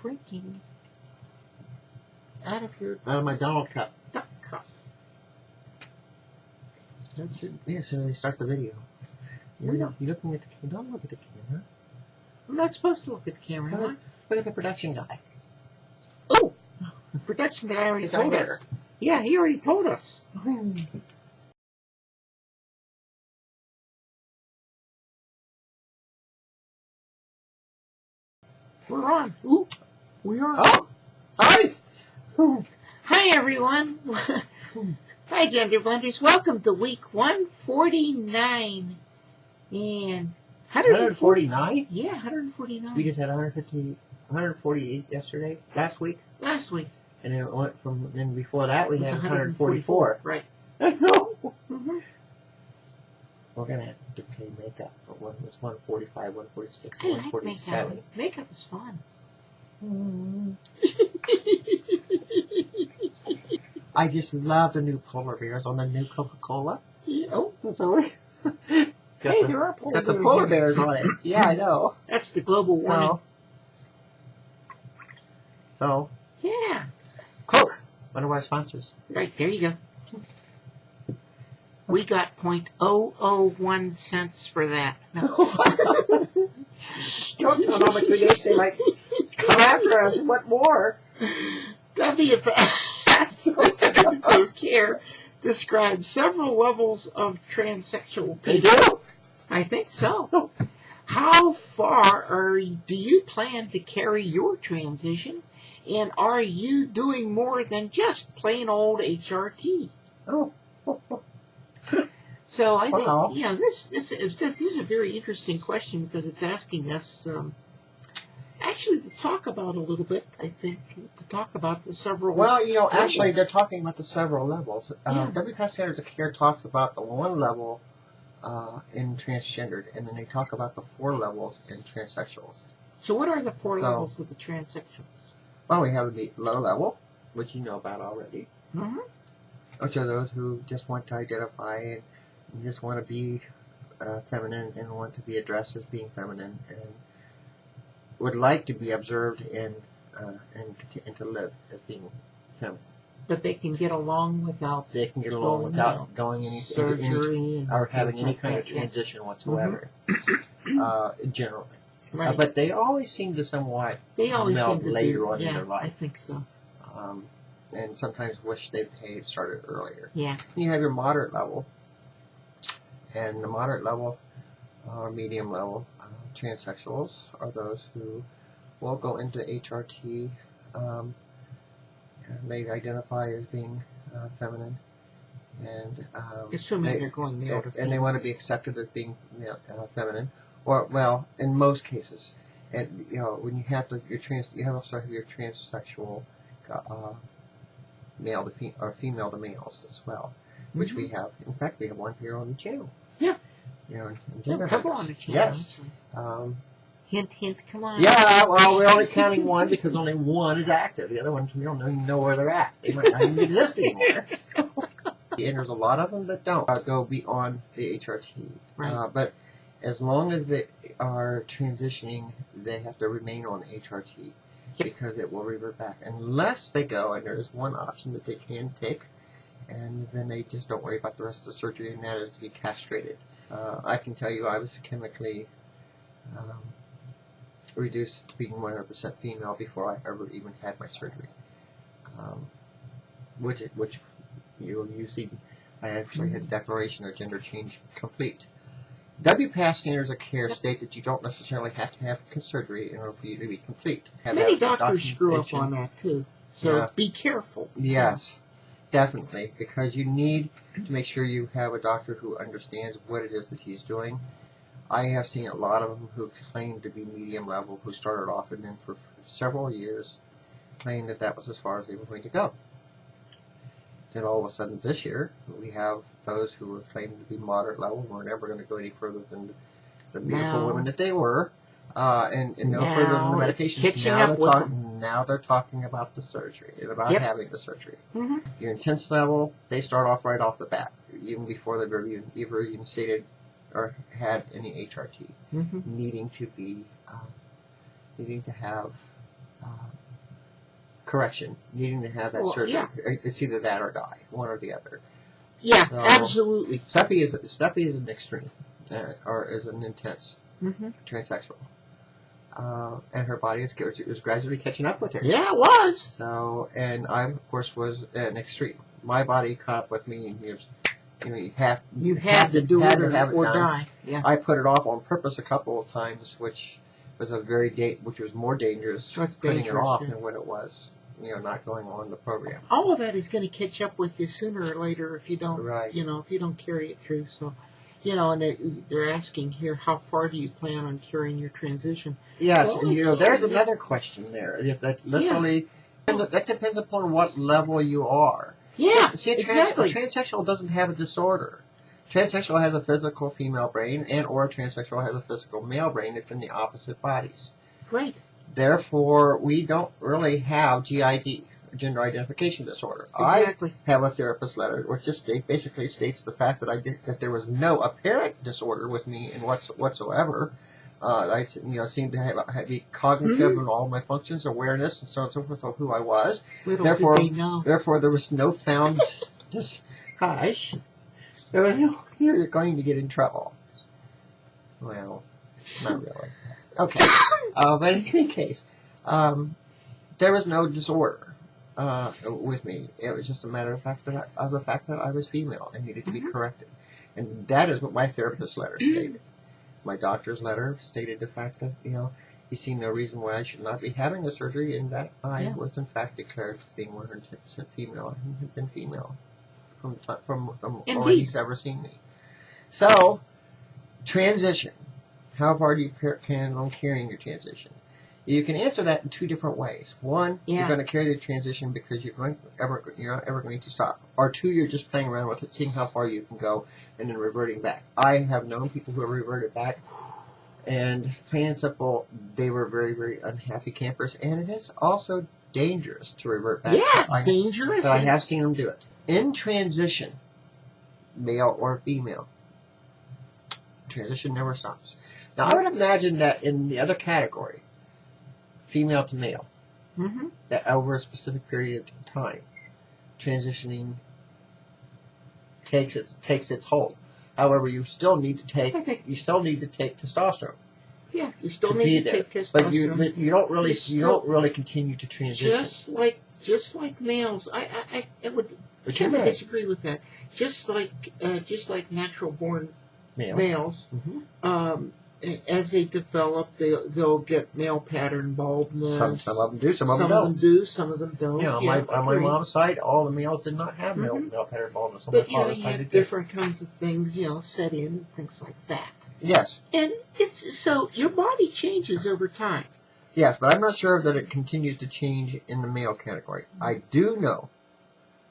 drinking out of your Out of my Donald cup. duck cup? Yeah, so they start the video. You're No. looking at the camera. Don't look at the camera. I'm not supposed to look at the camera, am I? Look at the production guy. Oh! The production guy already told us. Yeah, he already told us. We're on. Ooh, we are. Oh! Hi! Hi, everyone. Hi, GenderBlenders. Welcome to week 149. And 149? Yeah, 149. We just had 148 yesterday, last week. Last week. And then it went from, then before that we It was had 144. Right. Mm-hmm. We're going to have to pay makeup. But one was 145, 146, I like 147. makeup. Makeup is fun. I just love the new polar bears on the new Coca-Cola. Yeah. Oh, So hey, there are it's got the polar bears on it. Yeah, I know. That's the global warming. So Yeah. Coke, one of our sponsors. Right, there you go. We got 0.001 cents for that. No. Don't tell them because they might come after us. What more? WPATH Care describes several levels of transsexual They people. do? I think so. How far do you plan to carry your transition? And are you doing more than just plain old HRT? Oh. So I think, Wow. yeah, this is a very interesting question because it's asking us actually to talk about a little bit, I think, to talk about the several Well, you know, levels. actually, they're talking about the several levels. Yeah. WPATH Standards of Care talks about the one level in transgendered, and then they talk about the 4 levels in transsexuals. So what are the 4 levels of the transsexuals? Well, we have the low level, which you know about already, Mm-hmm. which are those who just want to identify and just want to be feminine and want to be addressed as being feminine and would like to be observed and to live as being feminine. But they can get along without They can get along without going any surgery or having any like kind of that, yeah. transition whatsoever. Generally. Right. But they always seem to somewhat They always melt seem to later on in yeah, their life. I think so. And sometimes wish they had started earlier. Yeah. You have your moderate level, and the moderate level or medium level transsexuals are those who will go into HRT. And they identify as being feminine, and Assuming they're going male to female. and they want to be accepted as being feminine, or well, in most cases, and you know when you have you also have your transsexual male to or female to males as well, which we have. In fact, we have one here on the channel. Yeah. You know, A couple on the channel. Yes. Hint, hint, come on. Yeah, well, we're only counting one because only one is active. The other ones, we don't even know where they're at. They might not even exist anymore. And there's a lot of them that don't go beyond the HRT. Right. But as long as they are transitioning, they have to remain on HRT because it will revert back. Unless they go, and there's one option that they can take, and then they just don't worry about the rest of the surgery, and that is to be castrated. I can tell you I was chemically reduced to being 100% female before I ever even had my surgery. Which you see, I actually had the declaration of gender change complete. WPATH Standards of Care state that you don't necessarily have to have surgery in order for you to be complete. Many doctors screw up on that too, so be careful. Yes, definitely, because you need to make sure you have a doctor who understands what it is that he's doing. I have seen a lot of them who claim to be medium level, who started off and then for several years claimed that that was as far as they were going to go. Then all of a sudden this year, we have those who are claiming to be moderate level. We're never going to go any further than the beautiful women that they were, and no further than the medications. Now they're talking about the surgery and about having the surgery. Your intense level, they start off right off the bat, even before they've even stated or had any HRT, needing to have correction, needing to have that surgery. Yeah. It's either that or die, one or the other. Yeah, So, absolutely. Stephe is an extreme, or is an intense transsexual. And her body was gradually catching up with her. Yeah, it was. So, and I, of course, was an extreme. My body caught up with me, and you had to do it or die. Yeah. I put it off on purpose a couple of times, which was which was more dangerous putting it off than what it was, not going on the program. All of that is going to catch up with you sooner or later if you don't, if you don't carry it through. So, and they're asking here, how far do you plan on carrying your transition? Yes, and there's another question there. That literally, that depends upon what level you are. Yeah, see, exactly. A transsexual doesn't have a disorder. Transsexual has a physical female brain, or a transsexual has a physical male brain. It's in the opposite bodies. Right. Therefore, we don't really have GID, gender identification disorder. Exactly. I have a therapist letter which just basically states the fact that there was no apparent disorder with me in whatsoever. I seem to be cognitive in all my functions, awareness, and so on and so forth of who I was. Therefore, there was no found hush. There was no, you're going to get in trouble. Well, not really. Okay. But in any case, there was no disorder with me. It was just a matter of the fact that I was female and needed to be corrected. And that is what my therapist's letter stated. My doctor's letter stated the fact that, he seen no reason why I should not be having the surgery, and that I was in fact declared as being 110% female and had been female from when he's ever seen me. So, transition. How far do you plan on carrying your transition? You can answer that in two different ways. One, you're going to carry the transition because you're not ever going to stop. Or two, you're just playing around with it, seeing how far you can go, and then reverting back. I have known people who have reverted back, and plain and simple, they were very, very unhappy campers, and it is also dangerous to revert back. Yeah, it's dangerous. But I have seen them do it. In transition, male or female, transition never stops. Now, I would imagine that in the other category, female to male, that over a specific period of time, transitioning takes its hold. However, you still need to take testosterone. Yeah, you still need to take testosterone. But you don't really continue to transition. Just like males, I would disagree with that. Just like natural born males, as they develop, they'll get male pattern baldness. Some of them do, some of them don't. On my mom's side, all the males did not have male pattern baldness. On my father's side, have different kinds of things, set in, things like that. Yes. And so your body changes over time. Yes, but I'm not sure that it continues to change in the male category. I do know,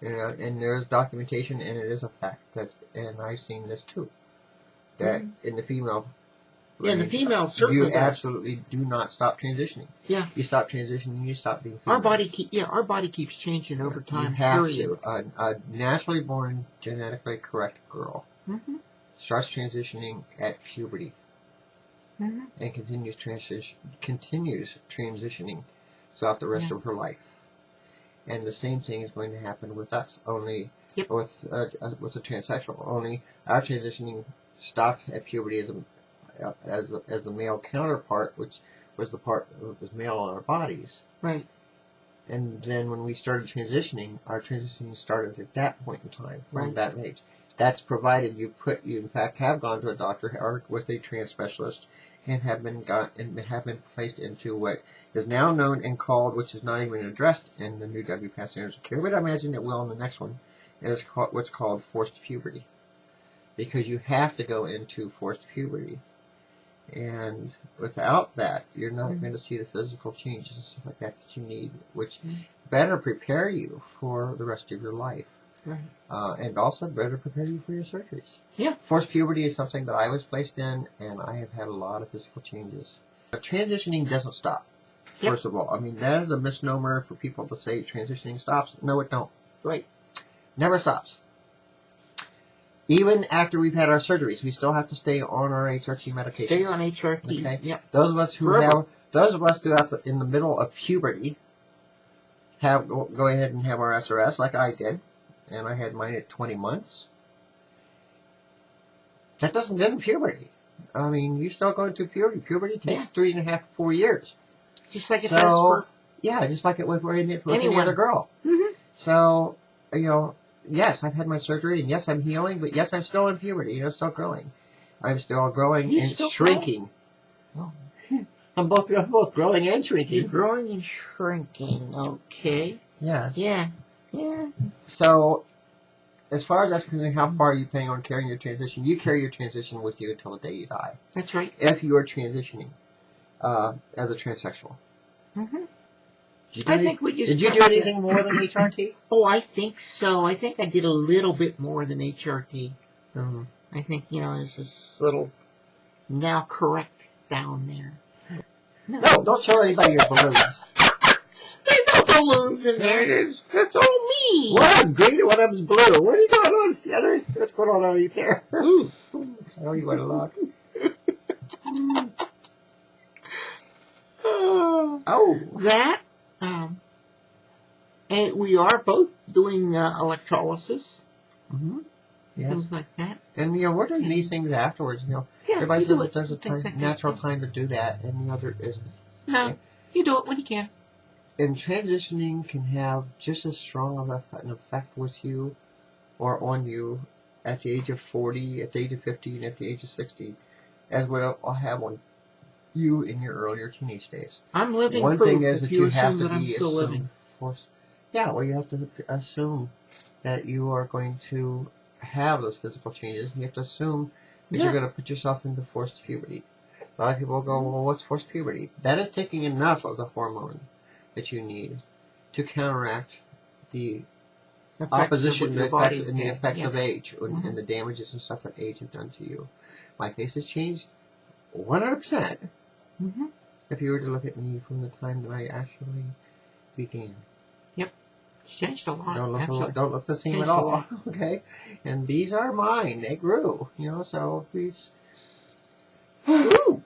and there is documentation, and it is a fact and I've seen this too, that in the female range, the female certainly you absolutely do not stop transitioning. Yeah. You stop transitioning, you stop being female. Our body keeps changing over time. You have to. A naturally born, genetically correct girl starts transitioning at puberty. And continues transitioning throughout the rest of her life. And the same thing is going to happen with us, only with a transsexual. Only our transitioning stopped at puberty as the male counterpart, which was the part that was male on our bodies. Right. And then when we started transitioning, our transitioning started at that point in time, from that age. That's provided you in fact have gone to a doctor or with a trans specialist and have been placed into what is now known and called, which is not even addressed in the new WPATH standards of care, but I imagine it will in the next one, is what's called forced puberty. Because you have to go into forced puberty. And without that, you're not going to see the physical changes and stuff like that you need, which better prepare you for the rest of your life. And also better prepare you for your surgeries. Yeah. Forced puberty is something that I was placed in, and I have had a lot of physical changes. But transitioning doesn't stop, first of all. I mean, that is a misnomer for people to say transitioning stops. No, it don't. Right. Never stops. Even after we've had our surgeries, we still have to stay on our HRT medication. Stay on HRT. Okay. Yep. Those of us in the middle of puberty, go ahead and have our SRS like I did, and I had mine at 20 months. That doesn't end puberty. I mean, you're still going through puberty. Puberty takes 3.5 to 4 years. Just like it does for... Yeah, just like it would for any other girl. Mm-hmm. So, yes, I've had my surgery, and yes, I'm healing, but yes, I'm still in puberty. Still growing. I'm still growing and shrinking. Oh. I'm both growing and shrinking. You're growing and shrinking, okay. Yes. Yeah. So, as far as that's concerned, how far are you planning on carrying your transition? You carry your transition with you until the day you die. That's right. If you are transitioning as a transsexual. Mm-hmm. Did you do anything more than HRT? Oh, I think so. I think I did a little bit more than HRT. Mm-hmm. I think, there's this little now correct down there. No, don't show anybody your balloons. There's no balloons in there. That's all me. One of them's green and one of them's blue. What are you going on? What's going on underneath there? Ooh. Oh, you want to look. Oh. That. And we are both doing electrolysis. Mm-hmm. Yes. Things like that. And, we're doing these things afterwards, Everybody says that there's a natural time to do that, and, there isn't. No, you do it when you can. And transitioning can have just as strong of an effect with you or on you at the age of 40, at the age of 50, and at the age of 60 as what it'll have on you in your earlier teenage days. I'm living One proof thing is that you have to that I'm be still living. Yeah, well, you have to assume that you are going to have those physical changes. You have to assume that you're going to put yourself into forced puberty. A lot of people go, well, what's forced puberty? That is taking enough of the hormone that you need to counteract the opposition and the effects of age and the damages and stuff that age have done to you. My face has changed 100%. Mm-hmm. If you were to look at me from the time that I actually began. Yep. It's changed a lot. Don't look the same at all. Okay? And these are mine. They grew. So these... Hey,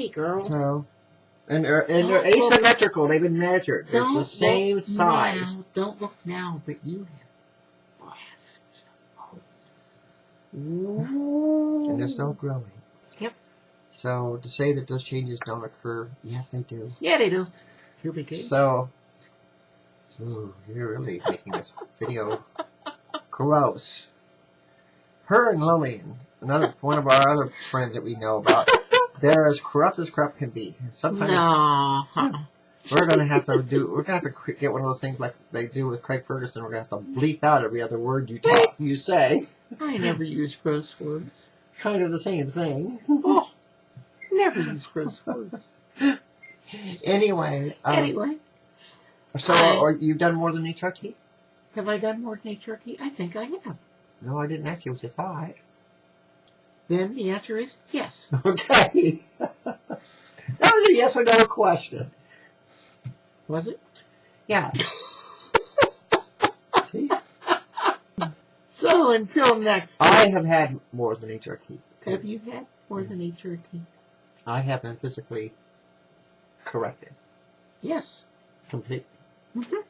girl. So... And they're asymmetrical. They've been measured. They're the same size. Don't look now, but you have breasts. And they're still growing. Yep. So to say that those changes don't occur, yes, they do. Yeah, they do. Puberty. So, you're really making this video gross. Her and Lillian, one of our other friends that we know about, they're as corrupt can be. And sometimes we're gonna have to get one of those things like they do with Craig Ferguson. We're gonna have to bleep out every other word you say. I never use gross words. Kind of the same thing. Oh, never use gross words. Anyway. So, you've done more than HRT? Have I done more than HRT? I think I have. No, I didn't ask you what you thought. Then the answer is yes. Okay. That was a yes or no question. Was it? Yeah. See? So until next time. I have had more than HRT. Have you had more than HRT? I have been physically corrected. Yes. Completely. Mm-hmm.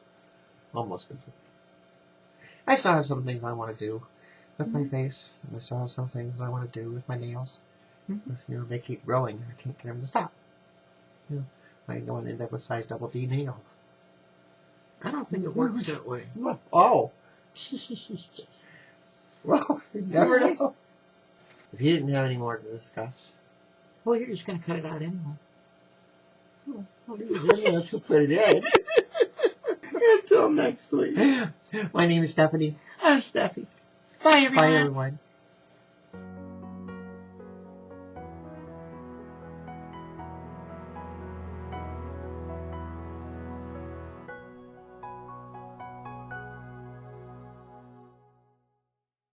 Almost completely. I still have some things I want to do with my face, and I still have some things that I want to do with my nails. Mm-hmm. They keep growing. I can't get them to stop. I don't want to end up with size double D nails. I don't think it works that way. Oh. Well, you never know. If you didn't have any more to discuss. Well, you're just going to cut it out anyway. To put it in. Until next week. My name is Stephanie. I'm Steffe. Bye, everyone. Bye, everyone.